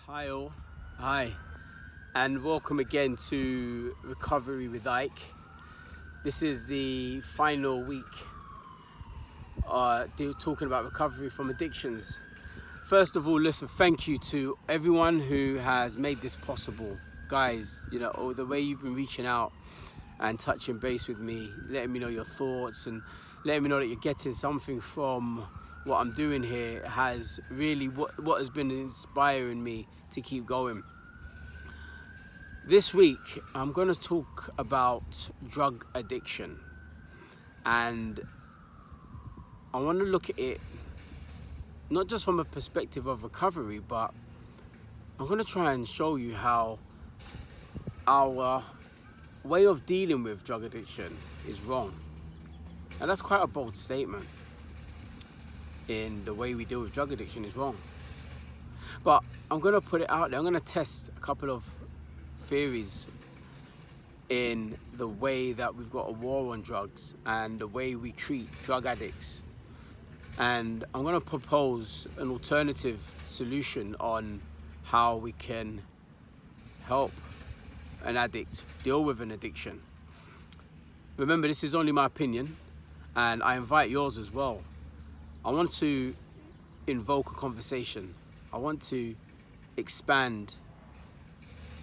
Hi all, hi, and welcome again to Recovery with Ike. This is the final week talking about recovery from addictions. First of all, listen, thank you to everyone who has made this possible. Guys, the way you've been reaching out and touching base with me, letting me know your thoughts and letting me know that you're getting something from what I'm doing here has really what has been inspiring me to keep going. This week I'm going to talk about drug addiction, and I want to look at it not just from a perspective of recovery, but I'm going to try and show you how our way of dealing with drug addiction is wrong. And that's quite a bold statement. In the way we deal with drug addiction is wrong. But I'm going to put it out there. I'm going to test a couple of theories in the way that we've got a war on drugs and the way we treat drug addicts. And I'm going to propose an alternative solution on how we can help an addict deal with an addiction. Remember, this is only my opinion, and I invite yours as well. I want to invoke a conversation. I want to expand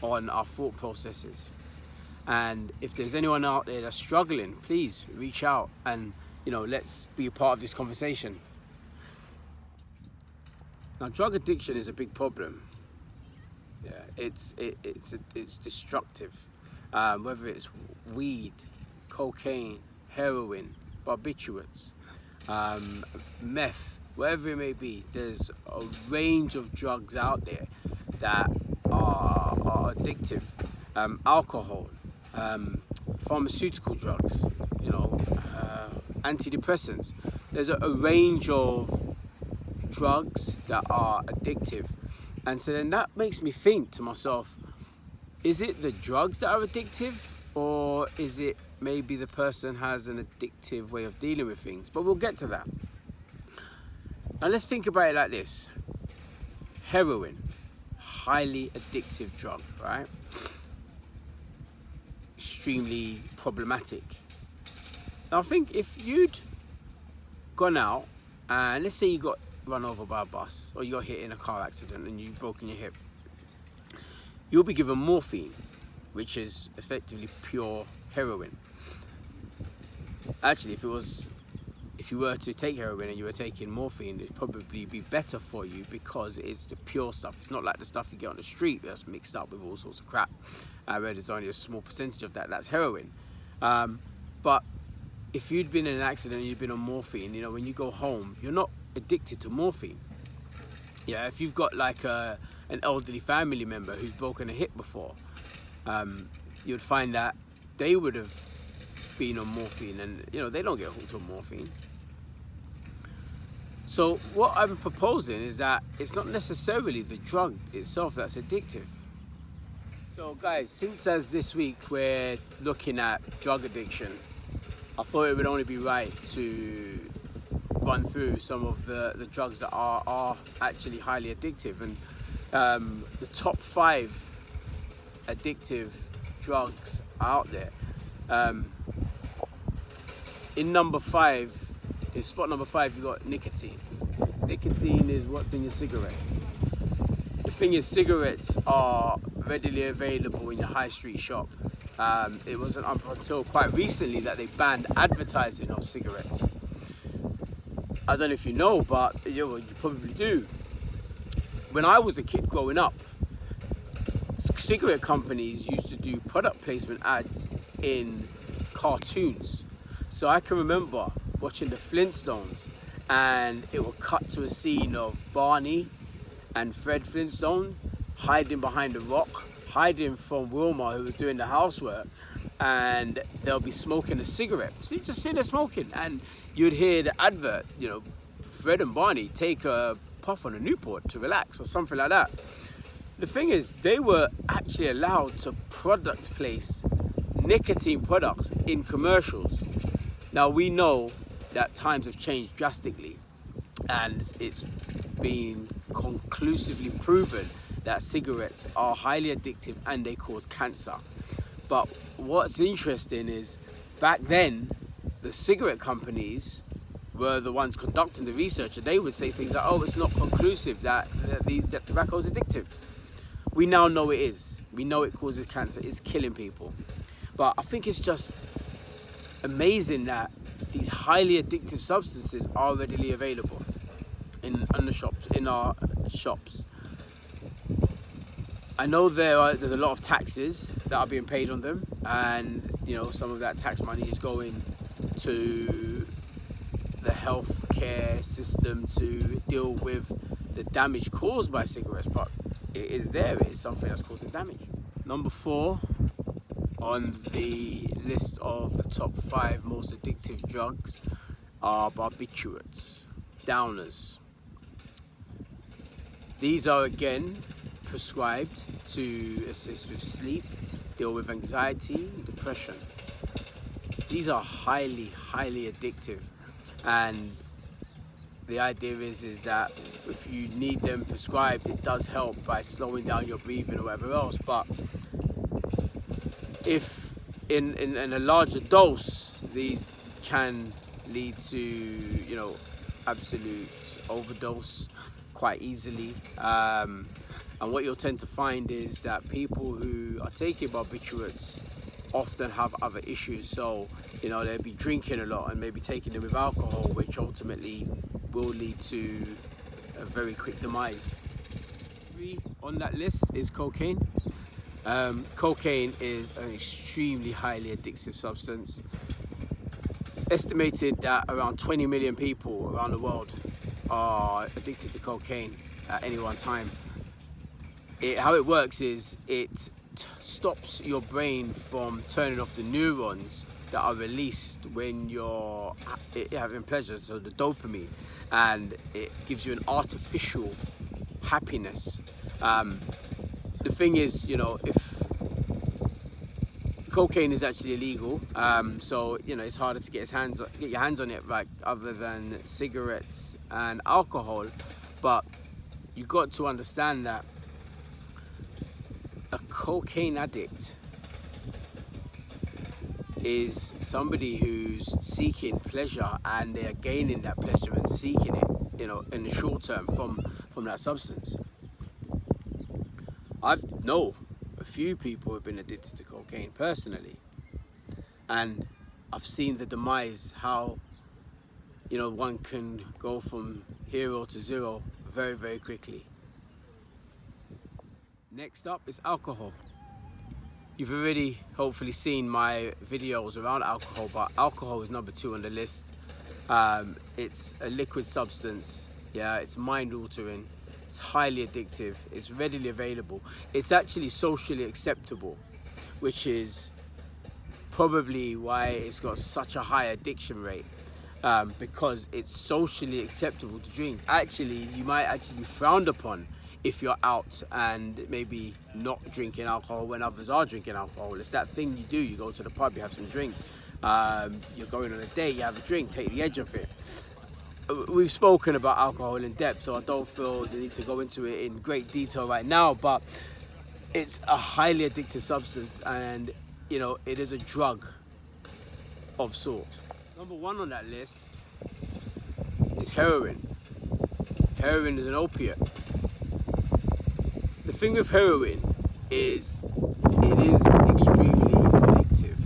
on our thought processes. And if there's anyone out there that's struggling, please reach out and, let's be a part of this conversation. Now, drug addiction is a big problem. Yeah, it's destructive. Whether it's weed, cocaine, heroin, barbiturates, meth, whatever it may be, there's a range of drugs out there that are addictive. Alcohol, pharmaceutical drugs, antidepressants. There's a range of drugs that are addictive. And so then that makes me think to myself, is it the drugs that are addictive, or is it maybe the person has an addictive way of dealing with things? But we'll get to that. Now let's think about it like this. Heroin, highly addictive drug, right? Extremely problematic. Now I think if you'd gone out and let's say you got run over by a bus or you got hit in a car accident and you've broken your hip, you'll be given morphine, which is effectively pure heroin. Actually, if you were to take heroin and you were taking morphine, it'd probably be better for you because it's the pure stuff. It's not like the stuff you get on the street that's mixed up with all sorts of crap. Where there's only a small percentage of that's heroin. But if you'd been in an accident and you'd been on morphine, when you go home, you're not addicted to morphine. Yeah, if you've got like an elderly family member who's broken a hip before, you'd find that they would have been on morphine, and they don't get hooked on morphine. So what I'm proposing is that it's not necessarily the drug itself that's addictive. So guys, since as this week we're looking at drug addiction, I thought it would only be right to run through some of the drugs that are actually highly addictive. And the top 5 addictive drugs out there. In spot number 5, you got nicotine. Nicotine is what's in your cigarettes. The thing is, cigarettes are readily available in your high street shop. It wasn't until quite recently that they banned advertising of cigarettes. I don't know if you know, but you probably do. When I was a kid growing up, cigarette companies used to do product placement ads in cartoons. So I can remember watching the Flintstones, and it would cut to a scene of Barney and Fred Flintstone hiding behind a rock, hiding from Wilma, who was doing the housework, and they'll be smoking a cigarette. So you just sit there smoking, and you'd hear the advert, Fred and Barney take a puff on a Newport to relax or something like that. The thing is, they were actually allowed to product place nicotine products in commercials. Now we know that times have changed drastically, and it's been conclusively proven that cigarettes are highly addictive and they cause cancer. But what's interesting is back then, the cigarette companies were the ones conducting the research, and they would say things like, oh, it's not conclusive that tobacco is addictive. We now know it is. We know it causes cancer. It's killing people. But I think it's just amazing that these highly addictive substances are readily available in our shops. I know there's a lot of taxes that are being paid on them, and some of that tax money is going to the healthcare system to deal with the damage caused by cigarettes, but it is something that's causing damage. Number 4 on the list of the top 5 most addictive drugs are barbiturates, downers. These are again prescribed to assist with sleep, deal with anxiety, depression. These are highly addictive, and the idea is that if you need them prescribed, it does help by slowing down your breathing or whatever else. But if in a larger dose, these can lead to absolute overdose quite easily. And what you'll tend to find is that people who are taking barbiturates often have other issues. So they'll be drinking a lot and maybe taking them with alcohol, which ultimately will lead to a very quick demise. 3 on that list is cocaine. Cocaine is an extremely highly addictive substance. It's estimated that around 20 million people around the world are addicted to cocaine at any one time. How it works is it stops your brain from turning off the neurons that are released when you're having pleasure, so the dopamine, and it gives you an artificial happiness. The thing is, if cocaine is actually illegal, so it's harder to get your hands on it, like other than cigarettes and alcohol. But you've got to understand that a cocaine addict is somebody who's seeking pleasure, and they're gaining that pleasure and seeking it, in the short term from that substance. I know a few people who've been addicted to cocaine personally, and I've seen the demise, how one can go from hero to zero very, very quickly. Next up is alcohol. You've already hopefully seen my videos around alcohol, but alcohol is number 2 on the list. It's a liquid substance. Yeah, it's mind altering. It's highly addictive. It's readily available. It's actually socially acceptable, which is probably why it's got such a high addiction rate, because it's socially acceptable to drink. Actually, you might actually be frowned upon if you're out and maybe not drinking alcohol when others are drinking alcohol. It's that thing you do. You go to the pub, you have some drinks. You're going on a date, you have a drink, take the edge off it. We've spoken about alcohol in depth, so I don't feel the need to go into it in great detail right now, but it's a highly addictive substance, and it is a drug of sort. Number 1 on that list is heroin. Heroin is an opiate. The thing with heroin is it is extremely addictive.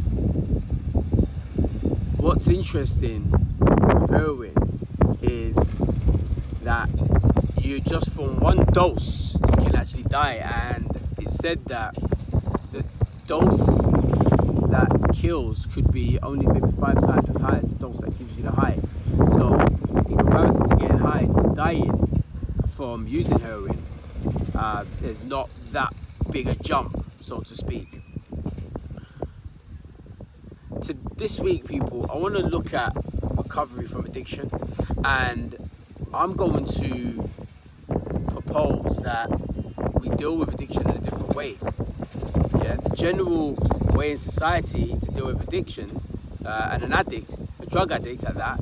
What's interesting with heroin is that you just from one dose you can actually die, and it's said that the dose that kills could be only maybe 5 times as high as the dose that gives you the high. So in comparison to getting high, to dying from using heroin, there's not that big a jump, so to speak. This week, people, I want to look at recovery from addiction, and I'm going to propose that we deal with addiction in a different way. Yeah, the general way in society to deal with addictions and an addict, a drug addict at that,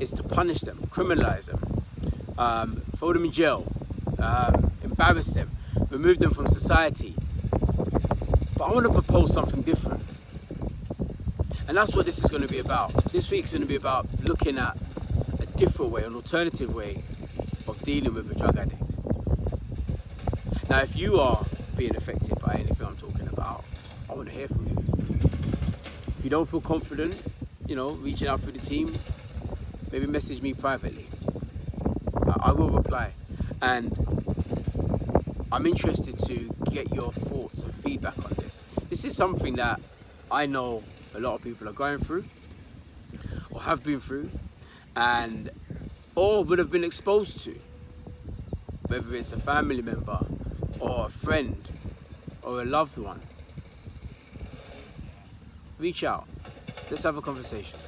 is to punish them, criminalize them, throw them in jail, embarrass them. remove them from society. But I want to propose something different. And that's what this is going to be about. This week's going to be about looking at a different way, an alternative way of dealing with a drug addict. Now, if you are being affected by anything I'm talking about, I want to hear from you. If you don't feel confident, reaching out through the team, maybe message me privately. I will reply. And I'm interested to get your thoughts and feedback on this. This is something that I know a lot of people are going through, or have been through, or would have been exposed to, whether it's a family member or a friend or a loved one. Reach out. Let's have a conversation.